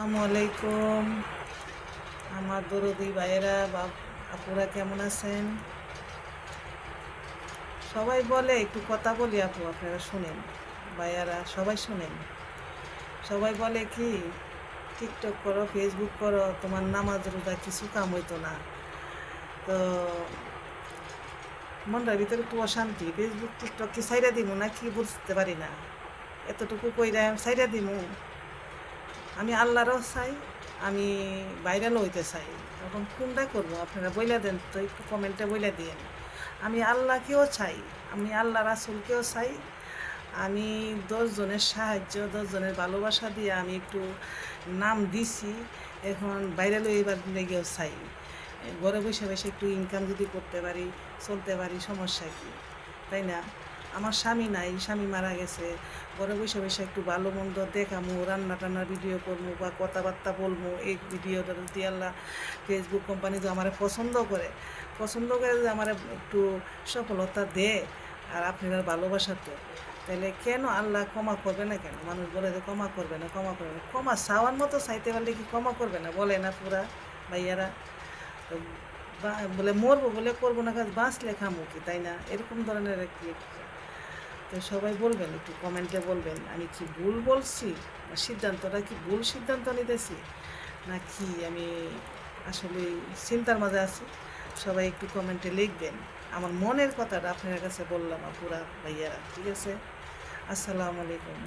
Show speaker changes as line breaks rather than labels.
আসসালামু আলাইকুম। আমার দরদি ভাইয়েরা বা আপুরা কেমন আছেন? সবাই বলে একটু কথা বলি আপু, আপনারা শুনেন, ভাইয়ারা সবাই শুনেন। সবাই বলে কি, টিকটক করো, ফেসবুক করো, তোমার নামাজ রোজা কিছু কাম হইতো না। তো মনটার ভিতরে একটু অশান্তি, ফেসবুক টিকটক কি সাইডা দিমু না কি বুঝতে পারি না। এতটুকু কইরা সাইডা দিমু। আমি আল্লাহরও চাই, আমি ভাইরালও হইতে চাই। এখন কোনটা করবো আপনারা বইলা দেন তো, একটু কমেন্টে বইলা দিয়েন। আমি আল্লাহকেও চাই, আমি আল্লাহ রাসূলকেও চাই। আমি 10 জনের সাহায্য, 10 জনের ভালোবাসা দিয়ে আমি একটু নাম দিছি। এখন ভাইরাল হইবার লেগেও চাই। ঘরে বসে বসে একটু ইনকাম যদি করতে পারি, চলতে পারি, সমস্যা কি, তাই না? আমার স্বামী নাই, স্বামী মারা গেছে। ঘরে বসে বসে একটু ভালো মন্দ দেখামু, রান্না টান্নার ভিডিও করবো বা কথাবার্তা বলবো। এই ভিডিওটা যদি আল্লাহ ফেসবুক কোম্পানি যদি আমার পছন্দ করে যদি আমার একটু সফলতা দেয়, আর আপনারা ভালোবাসা তো, তাহলে কেন আল্লাহ ক্ষমা করবে না? কেন মানুষ বলে যে ক্ষমা করবে না, ক্ষমা করবে না? ক্ষমা চাওয়ার মতো চাইতে পারলে কি ক্ষমা করবে না? বলে না পুরা ভাইয়ারা। তো বলে মরবো বলে করবো না কাজ, বাঁচলে খামো কি, তাই না? এরকম ধরনের কি। তো সবাই বলবেন, একটু কমেন্টে বলবেন আমি কি ভুল বলছি, না সিদ্ধান্তটা কি ভুল সিদ্ধান্ত নিতেছি, না কি আমি আসলে চিন্তার মাঝে আছি। সবাই একটু কমেন্টে লিখবেন। আমার মনের কথাটা আপনার কাছে বললাম আপুরা ভাইয়ারা, ঠিক আছে? আসসালামু আলাইকুম।